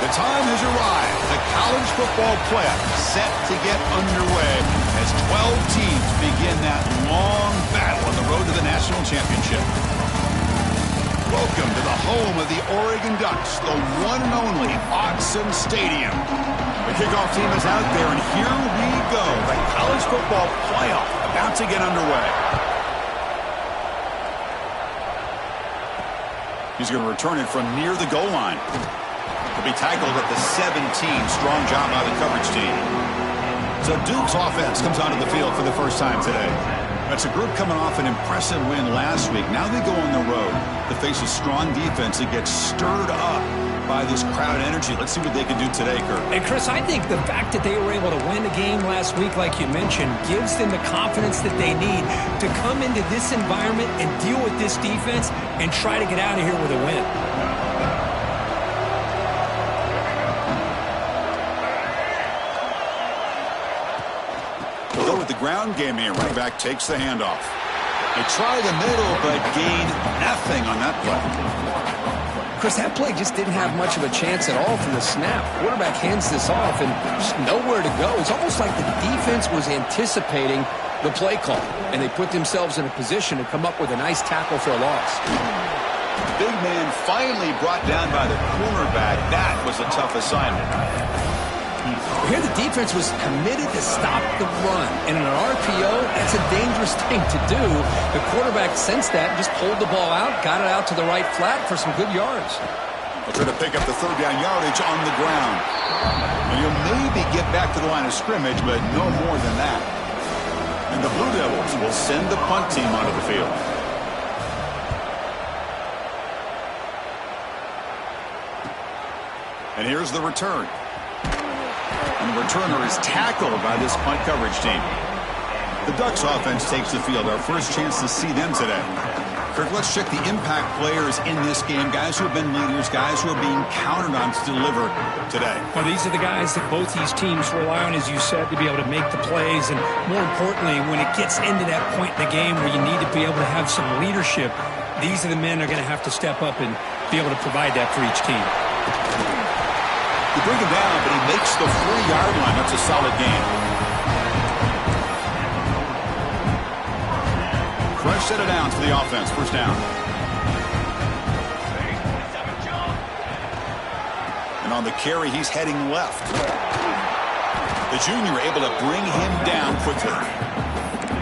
The time has arrived. The college football playoff set to get underway as 12 teams begin that long battle on the road to the national championship. Welcome to the home of the Oregon Ducks, the one and only Autzen Stadium. The kickoff team is out there, and here we go. The college football playoff about to get underway. He's going to return it from near the goal line. He'll be tackled at the 17. Strong job by the coverage team. So Duke's offense comes onto the field for the first time today. That's a group coming off an impressive win last week. Now they go on the road to face a strong defense that gets stirred up by this crowd energy. Let's see what they can do today, Kurt. And Chris, I think the fact that they were able to win the game last week, like you mentioned, gives them the confidence that they need to come into this environment and deal with this defense and try to get out of here with a win. Go with the ground game here. Running back takes the handoff. They try the middle, but gain nothing on that play. Chris, that play just didn't have much of a chance at all from the snap. Quarterback hands this off and just nowhere to go. It's almost like the defense was anticipating the play call, and they put themselves in a position to come up with a nice tackle for a loss. Big man finally brought down by the cornerback. That was a tough assignment. Here the defense was committed to stop the run. And in an RPO, that's a dangerous thing to do. The quarterback sensed that and just pulled the ball out, got it out to the right flat for some good yards. They'll try to pick up the third down yardage on the ground. And you'll maybe get back to the line of scrimmage, but no more than that. And the Blue Devils will send the punt team onto the field. And here's the return. And the returner is tackled by this punt coverage team. The Ducks offense takes the field. Our first chance to see them today. Kirk, let's check the impact players in this game. Guys who have been leaders, guys who are being counted on to deliver today. Well, these are the guys that both these teams rely on, as you said, to be able to make the plays. And more importantly, when it gets into that point in the game where you need to be able to have some leadership, these are the men that are going to have to step up and be able to provide that for each team. You bring him down, but he makes the 4-yard line. That's a solid gain. Fresh set of downs for the offense. First down. And on the carry, he's heading left. The junior able to bring him down quickly.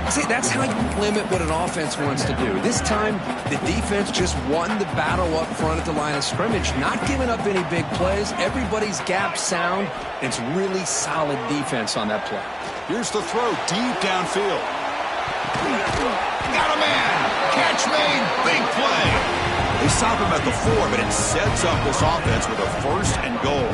See, that's how you limit what an offense wants to do. This time, the defense just won the battle up front at the line of scrimmage, not giving up any big plays. Everybody's gap sound. It's really solid defense on that play. Here's the throw deep downfield. Got a man. Catch made. Big play. They stop him at the 4, but it sets up this offense with a first and goal.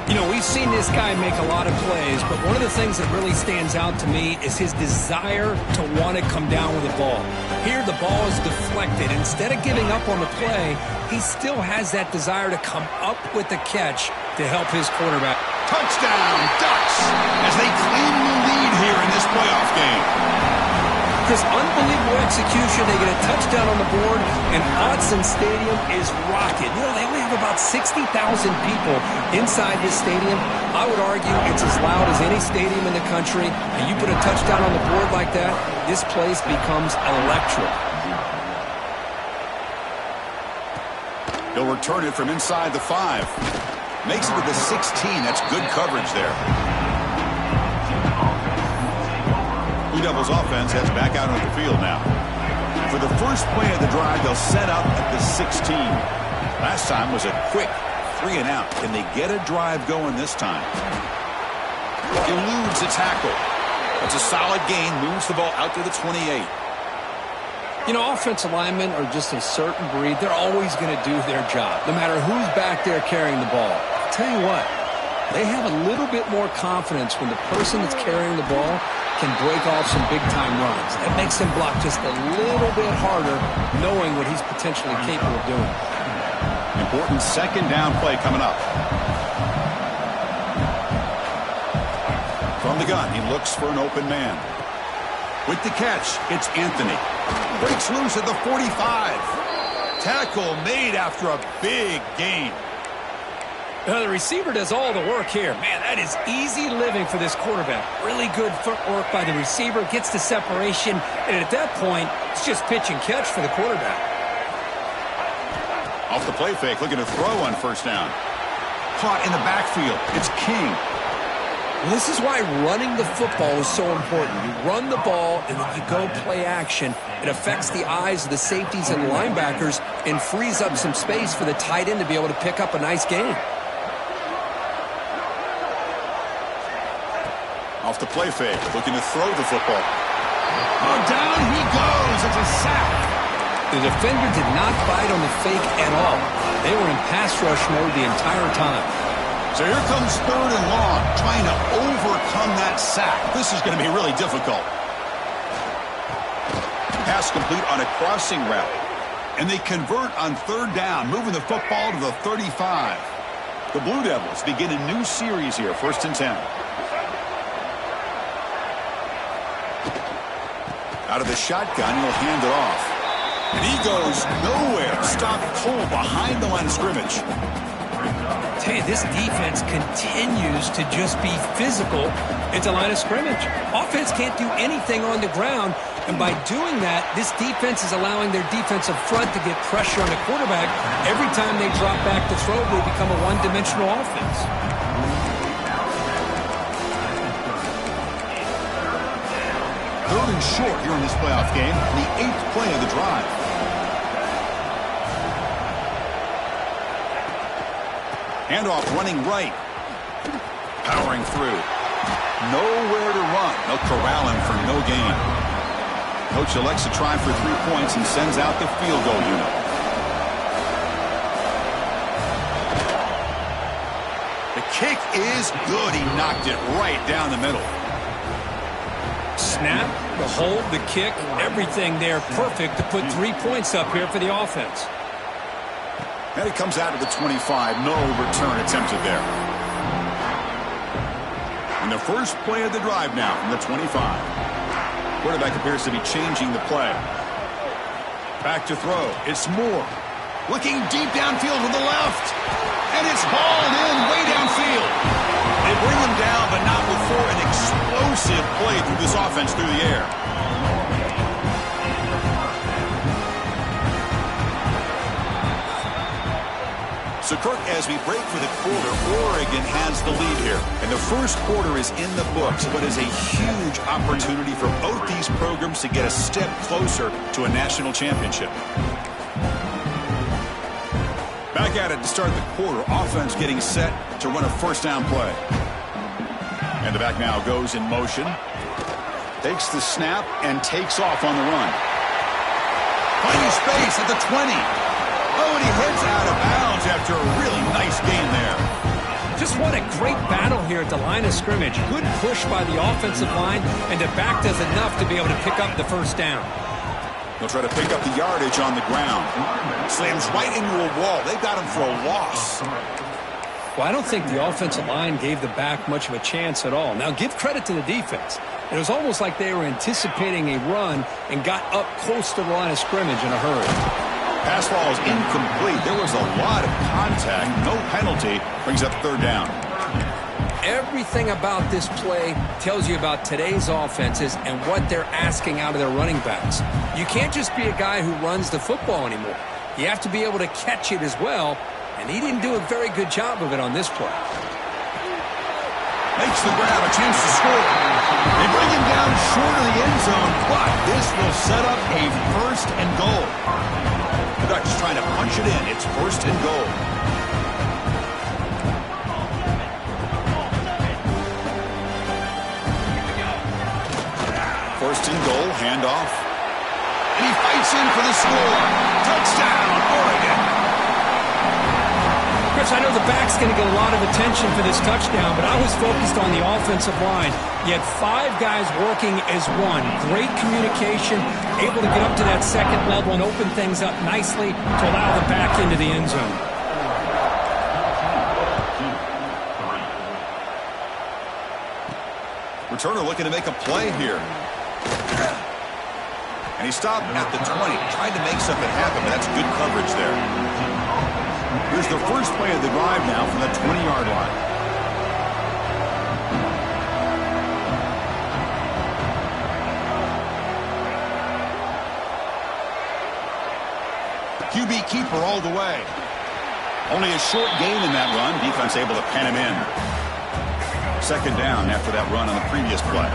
You know, we've seen this guy make a lot of plays, but one of the things that really stands out to me is his desire to want to come down with the ball. Here, the ball is deflected. Instead of giving up on the play, he still has that desire to come up with the catch to help his quarterback. Touchdown, Ducks, as they claim the lead here in this playoff game. Chris, unbelievable execution. They get a touchdown on the board, and Autzen Stadium is rocking. You know, they only have about 60,000 people inside this stadium. I would argue it's as loud as any stadium in the country, and you put a touchdown on the board like that, this place becomes electric. He'll return it from inside the 5. Makes it to the 16. That's good coverage there. Blue Devils offense heads back out on the field now. For the first play of the drive, they'll set up at the 16. Last time was a quick 3 and out. Can they get a drive going this time? Eludes a tackle. That's a solid gain. Moves the ball out to the 28. You know, offensive linemen are just a certain breed. They're always going to do their job, no matter who's back there carrying the ball. I'll tell you what, they have a little bit more confidence when the person that's carrying the ball can break off some big-time runs. That makes him block just a little bit harder, knowing what he's potentially capable of doing. Important second down play coming up. From the gun, he looks for an open man. With the catch, it's Anthony. Breaks loose at the 45. Tackle made after a big gain. The receiver does all the work here. Man, that is easy living for this quarterback. Really good footwork by the receiver, gets the separation, and at that point, it's just pitch and catch for the quarterback. Off the play fake, looking to throw on first down. Caught in the backfield. It's King. Well, this is why running the football is so important. You run the ball, and then you go play action. It affects the eyes of the safeties and linebackers and frees up some space for the tight end to be able to pick up a nice gain. Off the play fake, looking to throw the football. Oh, down he goes. It's a sack. The defender did not bite on the fake at all. They were in pass rush mode the entire time. So here comes 3rd and long, trying to overcome that sack. This is going to be really difficult. Pass complete on a crossing route. And they convert on 3rd down, moving the football to the 35. The Blue Devils begin a new series here, 1st and 10. Out of the shotgun, he'll hand it off. And he goes nowhere. Stopped cold behind the line of scrimmage. I tell you, this defense continues to just be physical at the line of scrimmage. Offense can't do anything on the ground, and by doing that, this defense is allowing their defensive front to get pressure on the quarterback. Every time they drop back to throw, they become a one-dimensional offense. 3rd and short here in this playoff game, the 8th play of the drive. Handoff running right. Powering through. Nowhere to run. They'll corral him for no gain. Coach elects to try for 3 points and sends out the field goal unit. The kick is good. He knocked it right down the middle. Snap, the hold, the kick, everything there perfect to put 3 points up here for the offense. And it comes out to the 25. No return attempted there. And the first play of the drive now from the 25. Quarterback appears to be changing the play. Back to throw. It's Moore. Looking deep downfield to the left. And it's hauled in way downfield. They bring him down, but not before an explosive play through this offense through the air. So, Kirk, as we break for the quarter, Oregon has the lead here. And the first quarter is in the books, but is a huge opportunity for both these programs to get a step closer to a national championship. Back at it to start the quarter. Offense getting set to run a first down play. And the back now goes in motion. Takes the snap and takes off on the run. Finding space at the 20. Oh, and he heads out of bounds after a really nice gain there. Just what a great battle here at the line of scrimmage. Good push by the offensive line, and the back does enough to be able to pick up the first down. They'll try to pick up the yardage on the ground. Slams right into a wall. They got him for a loss. Well, I don't think the offensive line gave the back much of a chance at all. Now, give credit to the defense. It was almost like they were anticipating a run and got up close to the line of scrimmage in a hurry. Pass ball is incomplete. There was a lot of contact. No penalty. Brings up 3rd down. Everything about this play tells you about today's offenses and what they're asking out of their running backs. You can't just be a guy who runs the football anymore. You have to be able to catch it as well, and he didn't do a very good job of it on this play. Makes the grab, a chance to score. They bring him down short of the end zone, but this will set up a 1st and goal. The Ducks trying to punch it in. It's 1st and goal. First and goal, handoff. And he fights in for the score. Touchdown, Oregon. Chris, I know the back's going to get a lot of attention for this touchdown, but I was focused on the offensive line. You had 5 guys working as one. Great communication, able to get up to that second level and open things up nicely to allow the back into the end zone. Returner looking to make a play here. And he stopped at the 20. Tried to make something happen, but that's good coverage there. Here's the first play of the drive now from the 20-yard line. QB keeper all the way. Only a short gain in that run. Defense able to pen him in. Second down after that run on the previous play.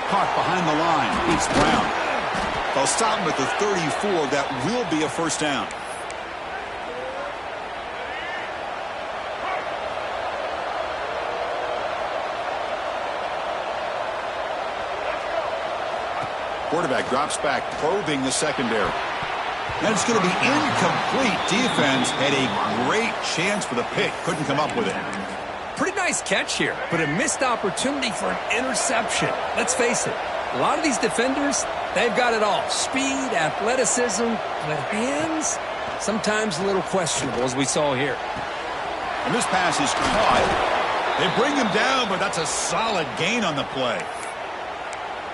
Caught behind the line. Beats Brown. They'll stop him at the 34. That will be a first down. Quarterback drops back, probing the secondary. And it's going to be incomplete. Defense had a great chance for the pick. Couldn't come up with it. Pretty nice catch here, but a missed opportunity for an interception. Let's face it, a lot of these defenders, they've got it all. Speed, athleticism, but hands, sometimes a little questionable, as we saw here. And this pass is caught. They bring him down, but that's a solid gain on the play.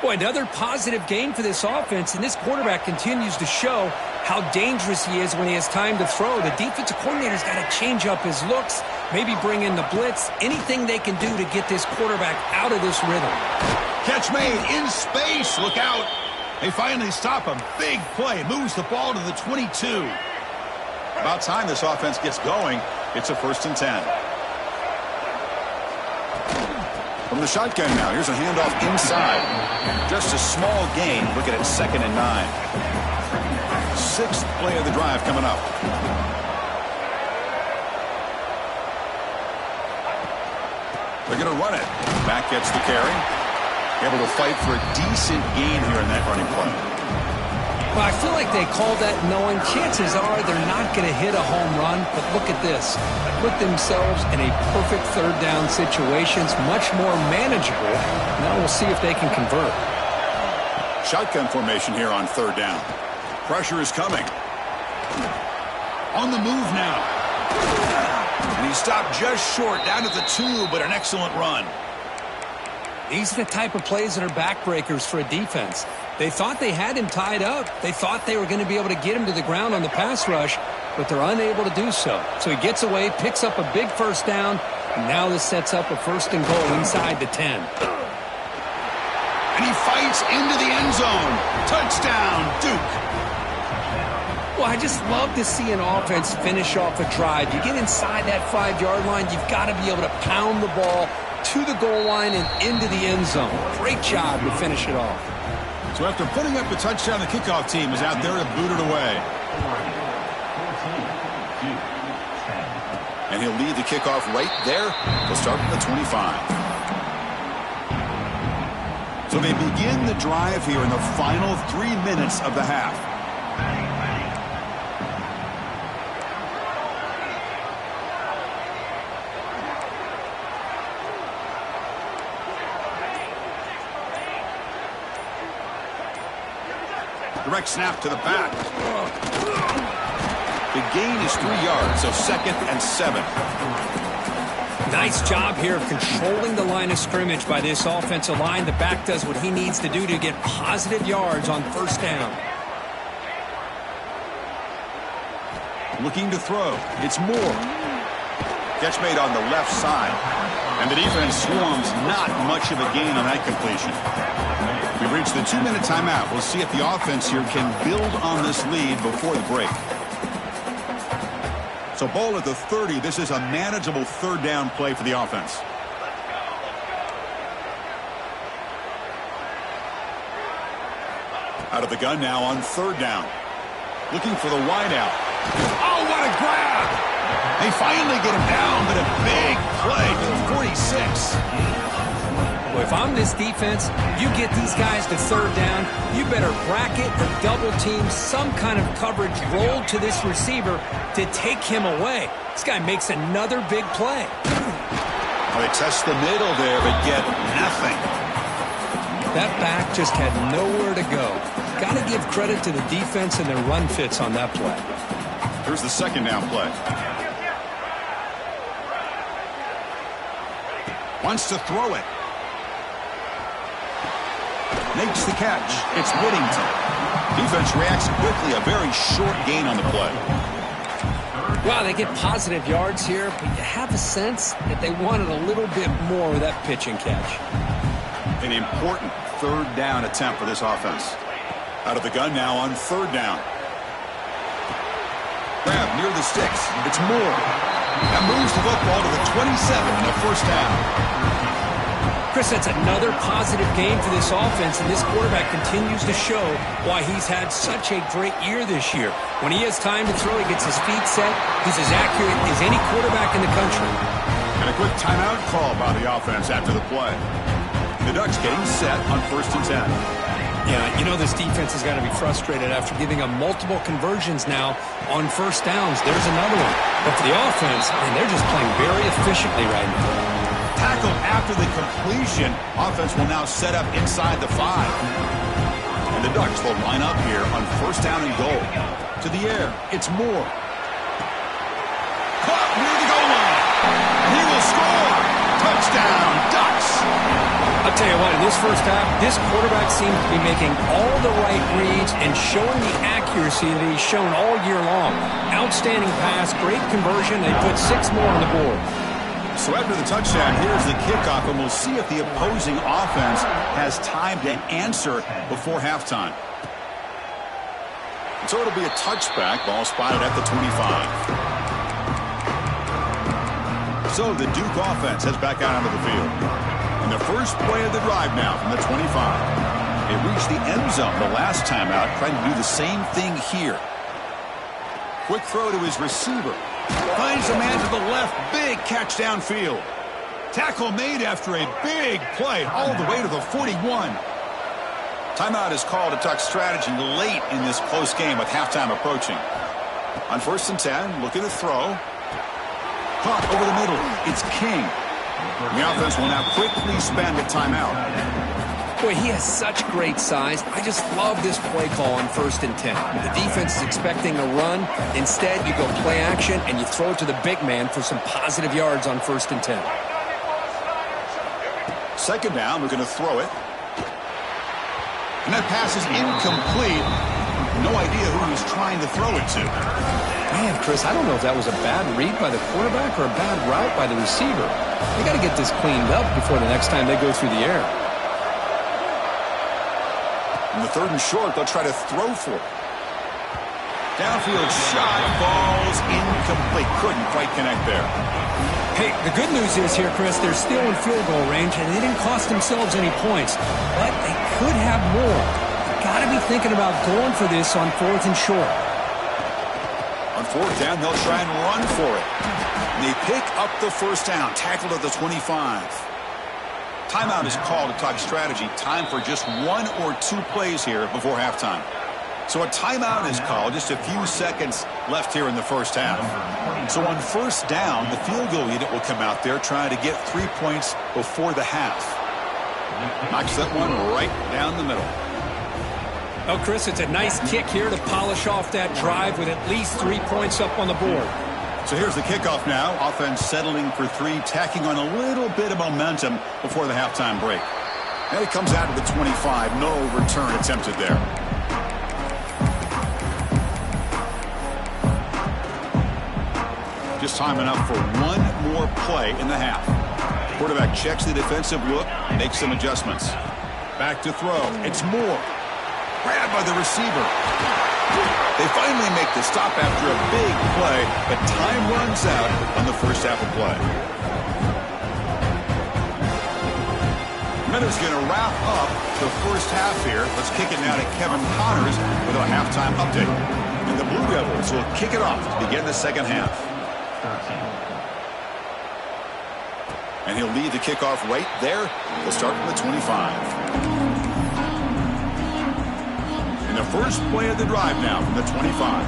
Boy, another positive gain for this offense, and this quarterback continues to show how dangerous he is when he has time to throw. The defensive coordinator's got to change up his looks, maybe bring in the blitz, anything they can do to get this quarterback out of this rhythm. Catch made in space. Look out. They finally stop him. Big play. Moves the ball to the 22. About time this offense gets going. It's a 1st and 10. From the shotgun now, here's a handoff inside. Just a small gain. Look at it, 2nd and 9. 6th play of the drive coming up. They're going to run it. Back gets the carry. Able to fight for a decent gain here in that running play. Well, I feel like they called that knowing chances are they're not going to hit a home run, but look at this. Put themselves in a perfect 3rd down situations, much more manageable. Now we'll see if they can convert. Shotgun formation here on 3rd down. Pressure is coming. On the move now. And he stopped just short, down to the 2, but an excellent run. These are the type of plays that are backbreakers for a defense. They thought they had him tied up. They thought they were going to be able to get him to the ground on the pass rush, but they're unable to do so. So he gets away, picks up a big 1st down, and now this sets up a 1st and goal inside the 10. And he fights into the end zone. Touchdown, Duke. Well, I just love to see an offense finish off a drive. You get inside that 5-yard line, you've got to be able to pound the ball to the goal line and into the end zone. Great job to finish it off. So after putting up the touchdown, the kickoff team is out there to boot it away. And he'll lead the kickoff right there. They'll start at the 25. So they begin the drive here in the final 3 minutes of the half. Direct snap to the back. The gain is 3 yards, so 2nd and 7. Nice job here of controlling the line of scrimmage by this offensive line. The back does what he needs to do to get positive yards on 1st down. Looking to throw. It's Moore. Catch made on the left side. And the defense swarms, not much of a gain on that completion. We've reached the 2-minute timeout. We'll see if the offense here can build on this lead before the break. So ball at the 30. This is a manageable 3rd down play for the offense. Out of the gun now on 3rd down. Looking for the wideout. Oh, what a grab! They finally get him down, but a big play to the 46. Well, if I'm this defense, you get these guys to 3rd down, you better bracket or double team some kind of coverage rolled to this receiver to take him away. This guy makes another big play. Well, they test the middle there, but get nothing. That back just had nowhere to go. Got to give credit to the defense and their run fits on that play. Here's the 2nd down play. Wants to throw it. Makes the catch. It's Whittington. Defense reacts quickly. A very short gain on the play. Well, they get positive yards here, but you have a sense that they wanted a little bit more with that pitch and catch. An important third down attempt for this offense. Out of the gun now on third down. Grab near the sticks. It's Moore. That moves the football to the 27 and a first down. Chris, that's another positive game for this offense, and this quarterback continues to show why he's had such a great year this year. When he has time to throw, he gets his feet set. He's as accurate as any quarterback in the country. And a quick timeout call by the offense after the play. The Ducks getting set on 1st and 10. Yeah, you know this defense has got to be frustrated after giving them multiple conversions now on first downs. There's another one. But for the offense, man, they're just playing very efficiently right now. Tackled after the completion. Offense will now set up inside the 5. And the Ducks will line up here on 1st down and goal. To the air, it's Moore. Caught near the goal line. He will score. Touchdown, Ducks. I'll tell you what, in this first half, this quarterback seems to be making all the right reads and showing the accuracy that he's shown all year long. Outstanding pass, great conversion. They put 6 more on the board. So after the touchdown, here's the kickoff, and we'll see if the opposing offense has time to answer before halftime. So it'll be a touchback, ball spotted at the 25. So the Duke offense heads back out onto the field. And the first play of the drive now from the 25. They reached the end zone the last time out, trying to do the same thing here. Quick throw to his receiver. Finds a man to the left. Big catch downfield. Tackle made after a big play all the way to the 41. Timeout is called to Duck strategy late in this close game with halftime approaching. On 1st and 10, looking to throw. Caught over the middle. It's King. The offense will now quickly spend a timeout. Boy, he has such great size. I just love this play call on 1st and 10. The defense is expecting a run. Instead, you go play action, and you throw it to the big man for some positive yards on 1st and 10. 2nd down, we're going to throw it. And that pass is incomplete. No idea who he was trying to throw it to. Man, Chris, I don't know if that was a bad read by the quarterback or a bad route by the receiver. They got to get this cleaned up before the next time they go through the air. In the 3rd and short, they'll try to throw for it. Downfield shot, falls incomplete. Couldn't quite connect there. Hey, the good news is here, Chris, they're still in field goal range, and they didn't cost themselves any points. But they could have more. Got to be thinking about going for this on 4th and short. On 4th down, they'll try and run for it. And they pick up the 1st down, tackled at the 25. Timeout is called to talk strategy. Time for just 1 or 2 plays here before halftime. So a timeout is called. Just a few seconds left here in the first half. So on 1st down, the field goal unit will come out there trying to get 3 points before the half. Knocks that one right down the middle. Oh, Chris, it's a nice kick here to polish off that drive with at least 3 points up on the board. So here's the kickoff now. Offense settling for 3, tacking on a little bit of momentum before the halftime break. And it comes out to the 25. No return attempted there. Just time enough for 1 more play in the half. Quarterback checks the defensive look, makes some adjustments. Back to throw. It's Moore. Grabbed by the receiver. They finally make the stop after a big play, but time runs out on the first half of play. Minute's going to wrap up the first half here. Let's kick it now to Kevin Connors with a halftime update. And the Blue Devils will kick it off to begin the second half. And he'll lead the kickoff right there. He'll start from the 25. And the first play of the drive now from the 25.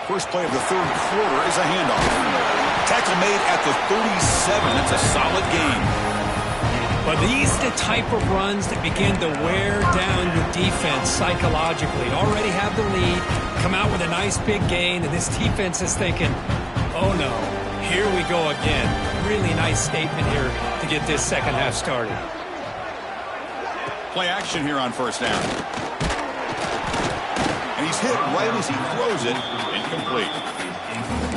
First play of the 3rd quarter is a handoff. Tackle made at the 37. That's a solid gain. But these are the type of runs that begin to wear down your defense psychologically. Already have the lead, come out with a nice big gain, and this defense is thinking, oh no, here we go again. Really nice statement here to get this second half started. Play action here on first down. And he's hit right as he throws it. Incomplete.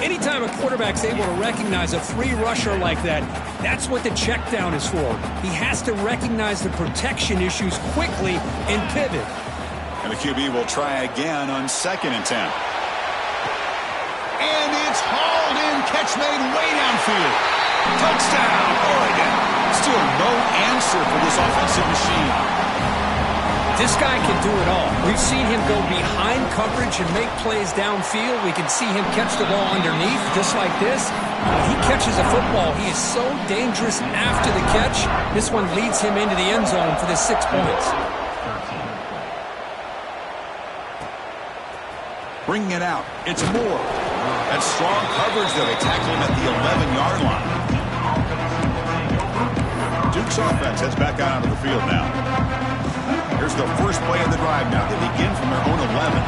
Anytime a quarterback's able to recognize a free rusher like that, that's what the check down is for. He has to recognize the protection issues quickly and pivot. And the QB will try again on 2nd and 10. And it's hauled in. Catch made way downfield. Touchdown, Oregon. Still no answer for this offensive machine. This guy can do it all. We've seen him go behind coverage and make plays downfield. We can see him catch the ball underneath, just like this. When he catches a football, he is so dangerous after the catch. This one leads him into the end zone for the 6 points. Bringing it out. It's Moore. That's strong coverage, though. They tackle him at the 11-yard line. Duke's offense heads back out onto the field now. Here's the first play of the drive now. They begin from their own 11.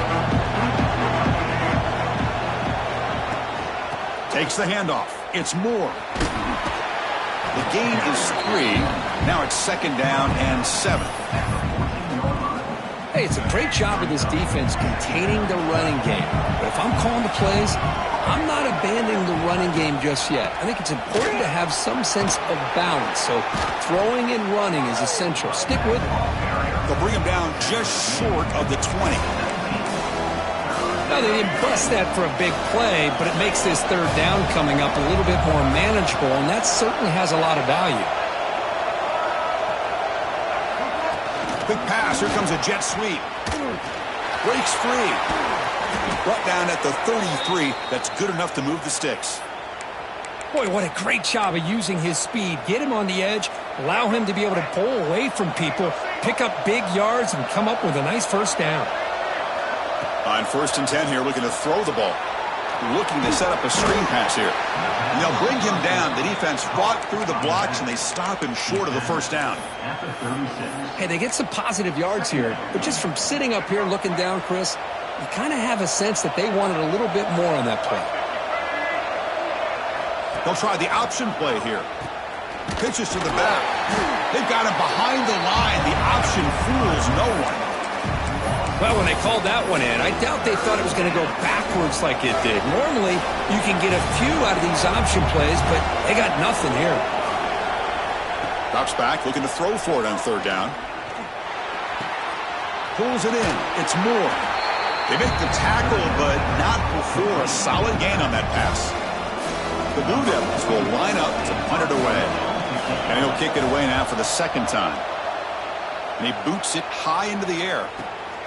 Takes the handoff. It's Moore. The gain is 3. Now it's 2nd down and 7. Hey, it's a great job of this defense containing the running game. But if I'm calling the plays, I'm not abandoning the running game just yet. I think it's important to have some sense of balance. So throwing and running is essential. Stick with it. They'll bring him down just short of the 20. Now, they didn't bust that for a big play, but it makes this 3rd down coming up a little bit more manageable, and that certainly has a lot of value. Quick pass. Here comes a jet sweep. Breaks free. Brought down at the 33. That's good enough to move the sticks. Boy, what a great job of using his speed. Get him on the edge, allow him to be able to pull away from people, pick up big yards, and come up with a nice 1st down. On 1st and 10 here, looking to throw the ball. Looking to set up a screen pass here. And they'll bring him down. The defense fought through the blocks, and they stop him short of the 1st down. Hey, they get some positive yards here, but just from sitting up here looking down, Chris, you kind of have a sense that they wanted a little bit more on that play. They'll try the option play here. Pitches to the back. They've got him behind the line. The option fools no one. Well, when they called that one in, I doubt they thought it was going to go backwards like it did. Normally, you can get a few out of these option plays, but they got nothing here. Drops back, looking to throw for it on 3rd down. Pulls it in. It's Moore. They make the tackle, but not before a solid gain on that pass. The Blue Devils will line up to punt it away. And he'll kick it away now for the 2nd time. And he boots it high into the air.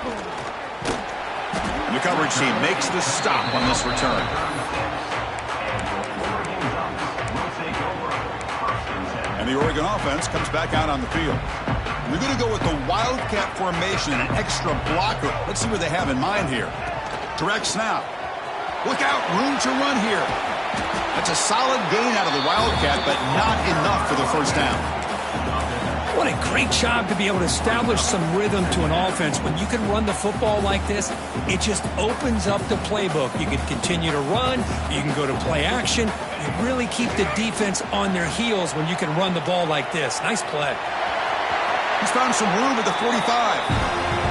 And the coverage team makes the stop on this return. And the Oregon offense comes back out on the field. We're going to go with the Wildcat formation and an extra blocker. Let's see what they have in mind here. Direct snap. Look out, room to run here. That's a solid gain out of the Wildcat, but not enough for the 1st down. What a great job to be able to establish some rhythm to an offense. When you can run the football like this, it just opens up the playbook. You can continue to run. You can go to play action. You really keep the defense on their heels when you can run the ball like this. Nice play. He's found some room at the 45.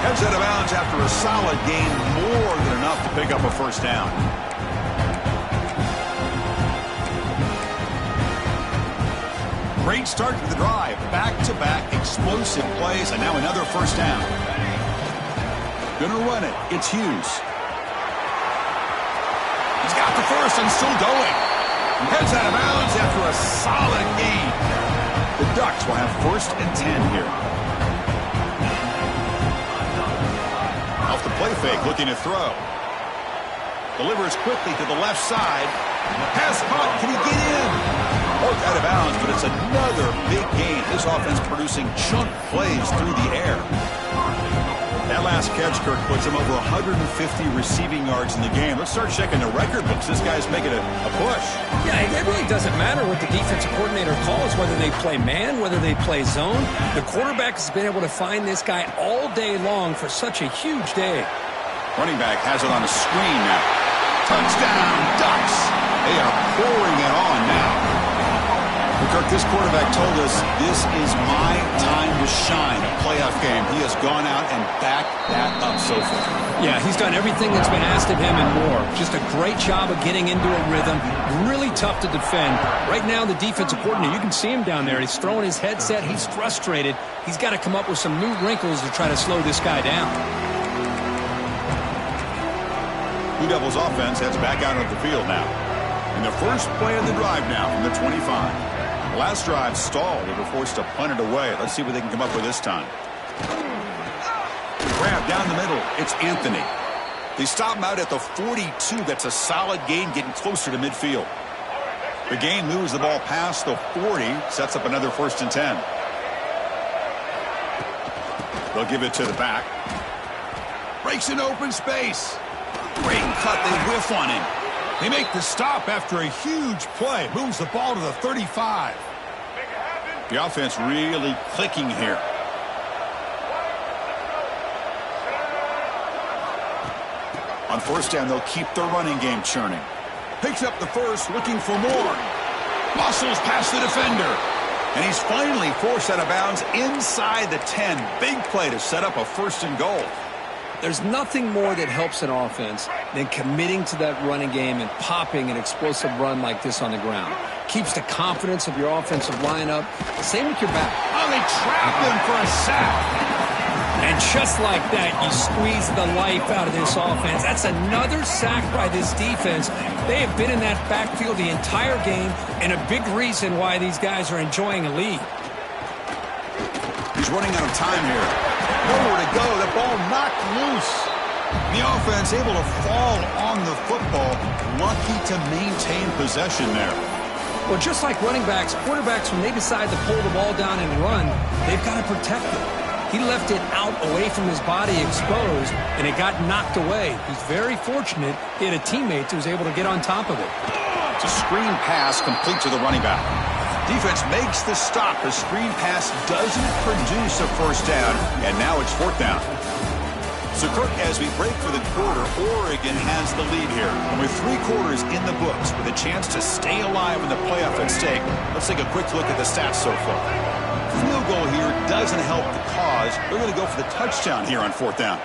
Heads out of bounds after a solid gain, more than enough to pick up a 1st down. Great start to the drive. Back-to-back explosive plays, and now another 1st down. Gonna run it. It's Hughes. He's got the first and still going. Heads out of bounds after a solid gain. The Ducks will have 1st and 10 here. Off the play fake, looking to throw. Delivers quickly to the left side. Pass caught. Can he get in? Poked out of bounds, but it's another big gain. This offense producing chunk plays through the air. That last catch, Kirk, puts him over 150 receiving yards in the game. Let's start checking the record books. This guy's making a push. Yeah, it really doesn't matter what the defensive coordinator calls, whether they play man, whether they play zone. The quarterback has been able to find this guy all day long for such a huge day. Running back has it on a screen now. Touchdown, Ducks. They are pouring it on now. Kirk, this quarterback told us this is my time to shine. Playoff game. He has gone out and backed that up so far. Yeah, he's done everything that's been asked of him and more. Just a great job of getting into a rhythm. Really tough to defend. Right now, the defensive coordinator, you can see him down there. He's throwing his headset. He's frustrated. He's got to come up with some new wrinkles to try to slow this guy down. Blue Devils offense heads back out of the field now. And the first play of the drive now from the 25. Last drive stalled. They were forced to punt it away. Let's see what they can come up with this time. Grab down the middle. It's Anthony. They stop him out at the 42. That's a solid gain, getting closer to midfield. The game moves the ball past the 40. Sets up another 1st and 10. They'll give it to the back. Breaks an open space. Great cut. They whiff on him. They make the stop after a huge play. Moves the ball to the 35. The offense really clicking here. On 1st down, they'll keep their running game churning. Picks up the first, looking for more. Muscles past the defender. And he's finally forced out of bounds inside the 10. Big play to set up a 1st and goal. There's nothing more that helps an offense than committing to that running game and popping an explosive run like this on the ground. Keeps the confidence of your offensive lineup. Same with your back. Oh, they trap him for a sack. And just like that, you squeeze the life out of this offense. That's another sack by this defense. They have been in that backfield the entire game, and a big reason why these guys are enjoying a lead. He's running out of time here. Nowhere to go. The ball knocked loose. The offense able to fall on the football. Lucky to maintain possession there. Well, just like running backs, quarterbacks, when they decide to pull the ball down and run, they've got to protect it. He left it out away from his body exposed, and it got knocked away. He's very fortunate he had a teammate who was able to get on top of it. It's a screen pass complete to the running back. Defense makes the stop. The screen pass doesn't produce a 1st down, and now it's 4th down. So, Kirk, as we break for the quarter, Oregon has the lead here. And with 3 quarters in the books, with a chance to stay alive in the playoff at stake, let's take a quick look at the stats so far. Field goal here doesn't help the cause. They're going to go for the touchdown here on 4th down.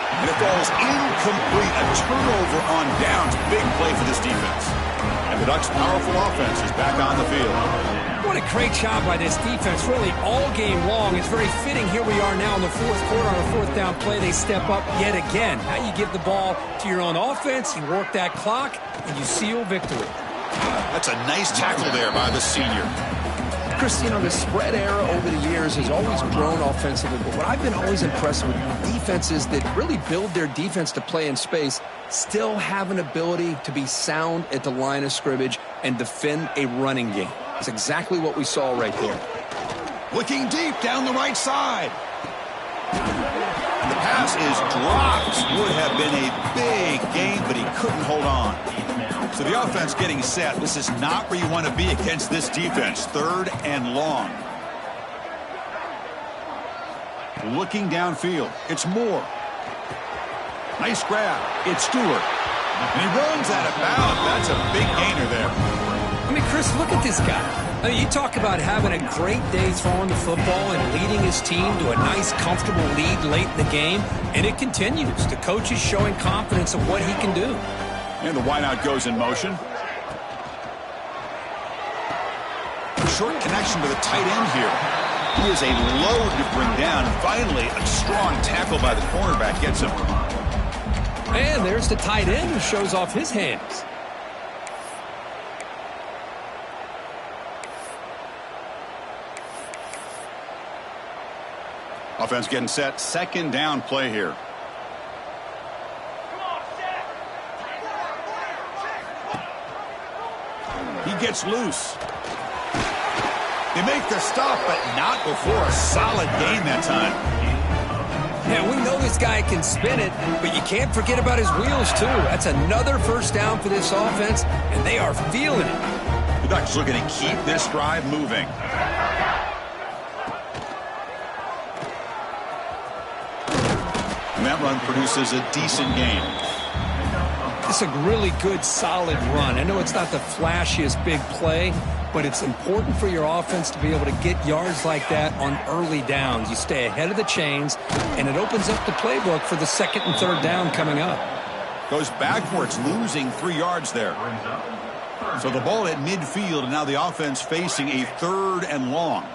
And it falls incomplete. A turnover on downs. Big play for this defense. And the Ducks' powerful offense is back on the field. What a great job by this defense, really all game long. It's very fitting. Here we are now in the 4th quarter on a 4th down play. They step up yet again. Now you give the ball to your own offense, you work that clock, and you seal victory. That's a nice tackle there by the senior. Chris, you know, the spread era over the years has always grown offensively, but what I've been always impressed with defenses that really build their defense to play in space still have an ability to be sound at the line of scrimmage and defend a running game. That's exactly what we saw right there. Looking deep down the right side. The pass is dropped. Would have been a big game, but he couldn't hold on. So the offense getting set. This is not where you want to be against this defense. 3rd and long. Looking downfield. It's Moore. Nice grab. It's Stewart. And he runs out of bounds. That's a big gainer there. I mean, Chris, look at this guy. I mean, you talk about having a great day throwing the football and leading his team to a nice, comfortable lead late in the game, and it continues. The coach is showing confidence of what he can do. And the wideout goes in motion. Short connection to the tight end here. He is a load to bring down. Finally, a strong tackle by the cornerback gets him. And there's the tight end who shows off his hands. Offense getting set. 2nd down play here. He gets loose. They make the stop, but not before a solid gain that time. Yeah, we know this guy can spin it, but you can't forget about his wheels, too. That's another 1st down for this offense, and they are feeling it. The Ducks looking to keep this drive moving. And that run produces a decent gain. It's a really good, solid run. I know it's not the flashiest big play, but it's important for your offense to be able to get yards like that on early downs. You stay ahead of the chains, and it opens up the playbook for the second and third down coming up. Goes backwards, losing 3 yards there. So the ball at midfield, and now the offense facing a 3rd and long.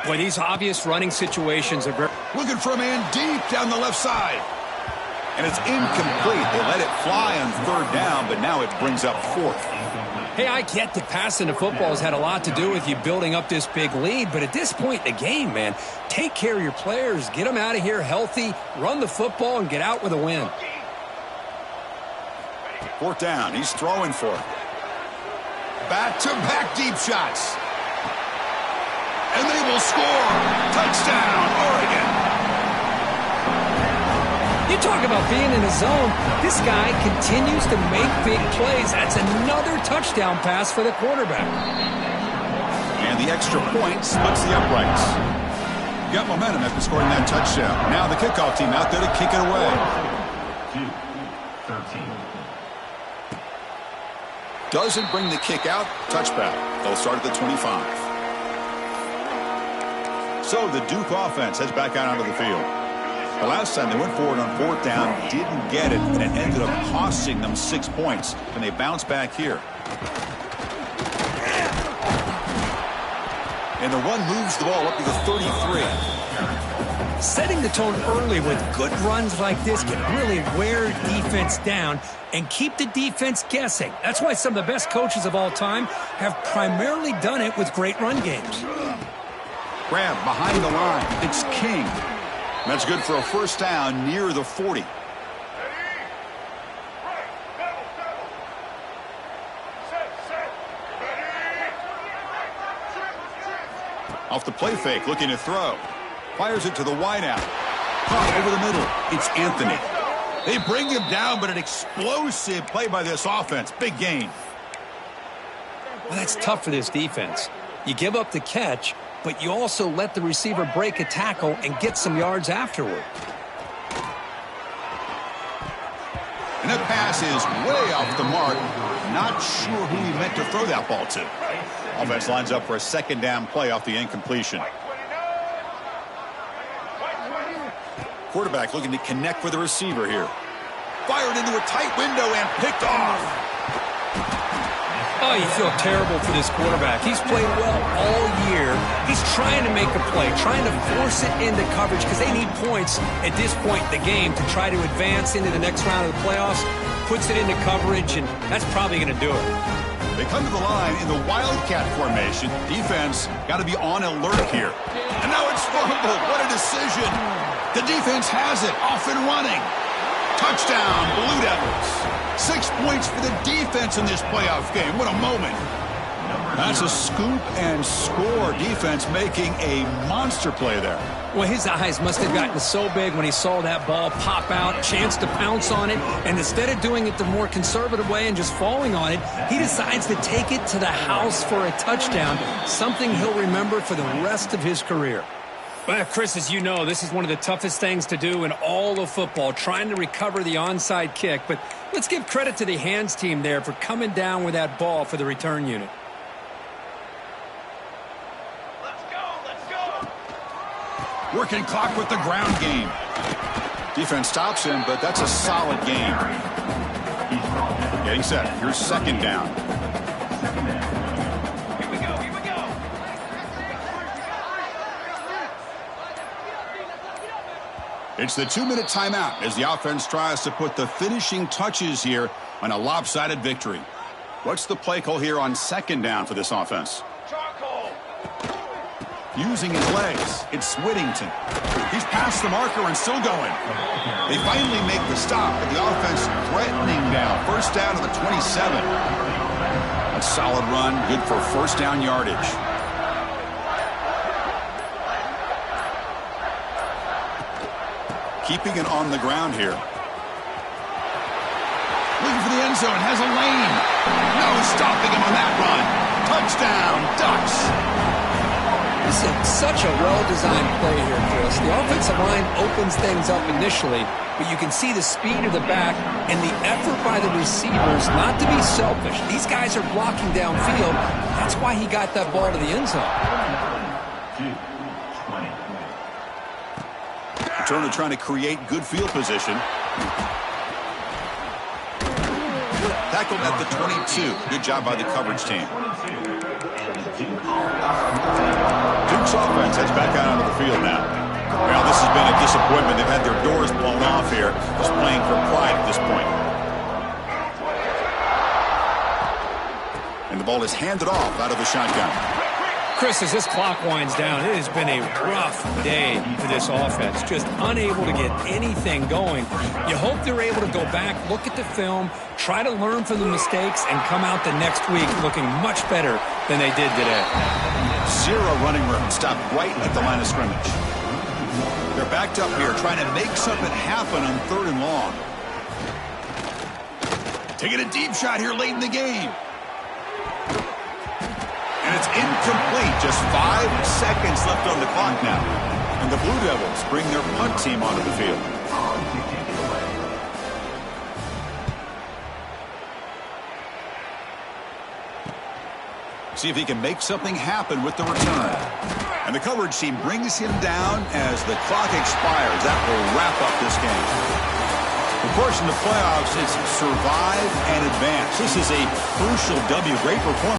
Boy, these obvious running situations are very... Looking for a man deep down the left side. And it's incomplete. They let it fly on 3rd down, but now it brings up 4th. Hey, I get that passing the football has had a lot to do with you building up this big lead, but at this point in the game, man, take care of your players, get them out of here healthy, run the football, and get out with a win. 4th down. He's throwing for it. Back-to-back deep shots. And they will score. Touchdown, Oregon. You talk about being in a zone. This guy continues to make big plays. That's another touchdown pass for the quarterback. And the extra point splits the uprights. Got momentum after scoring that touchdown. Now the kickoff team out there to kick it away. 13. Doesn't bring the kick out. Touchback. They'll start at the 25. So the Duke offense heads back out onto the field. The last time they went forward on 4th down, didn't get it, and it ended up costing them 6 points. And they bounce back here. And the run moves the ball up to the 33. Setting the tone early with good runs like this can really wear defense down and keep the defense guessing. That's why some of the best coaches of all time have primarily done it with great run games. Grab behind the line. It's King. That's good for a 1st down near the 40. Off the play fake, looking to throw. Fires it to the wideout. Caught over the middle. It's Anthony. They bring him down, but an explosive play by this offense. Big gain. Well, that's tough for this defense. You give up the catch, but you also let the receiver break a tackle and get some yards afterward. And that pass is way off the mark. Not sure who he meant to throw that ball to. Offense lines up for a 2nd down play off the incompletion. Quarterback looking to connect with the receiver here. Fired into a tight window and picked off. Oh, you feel terrible for this quarterback. He's played well all year. He's trying to make a play, trying to force it into coverage because they need points at this point in the game to try to advance into the next round of the playoffs. Puts it into coverage, and that's probably going to do it. They come to the line in the Wildcat formation. Defense got to be on alert here. And now it's fumbled. What a decision. The defense has it. Off and running. Touchdown, Blue Devils. 6 points for the defense in this playoff game. What a moment. That's a scoop and score. Defense making a monster play there. Well, his eyes must have gotten so big when he saw that ball pop out, chance to pounce on it, and instead of doing it the more conservative way and just falling on it, he decides to take it to the house for a touchdown, something he'll remember for the rest of his career. Well, Chris, as you know, this is one of the toughest things to do in all of football, trying to recover the onside kick. But let's give credit to the hands team there for coming down with that ball for the return unit. Working clock with the ground game. Defense stops him, but that's a solid game. Getting set. Here's 2nd down. Here we go. It's the 2-minute timeout as the offense tries to put the finishing touches here on a lopsided victory. What's the play call here on 2nd down for this offense? Using his legs, it's Whittington. He's past the marker and still going. They finally make the stop, but the offense threatening now. 1st down to the 27. A solid run, good for 1st down yardage. Keeping it on the ground here. Looking for the end zone, has a lane. No stopping him on that run. Touchdown, Ducks. This is such a well-designed play here, Chris. The offensive line opens things up initially, but you can see the speed of the back and the effort by the receivers not to be selfish. These guys are blocking downfield. That's why he got that ball to the end zone. Turner trying to create good field position. Tackled at the 22. Good job by the coverage team. Duke's offense heads back out onto the field now. Well, this has been a disappointment. They've had their doors blown off here, just playing for pride at this point. And the ball is handed off out of the shotgun. Chris, as this clock winds down, it has been a rough day for this offense. Just unable to get anything going. You hope they're able to go back, look at the film, try to learn from the mistakes, and come out the next week looking much better than they did today. Zero running room. Stopped right at the line of scrimmage. They're backed up here trying to make something happen on 3rd and long. Taking a deep shot here late in the game. And it's incomplete. Just 5 seconds left on the clock now. And the Blue Devils bring their punt team onto the field. See if he can make something happen with the return. And the coverage team brings him down as the clock expires. That will wrap up this game. Of course, in the playoffs, it's survive and advance. This is a crucial W. Great performance.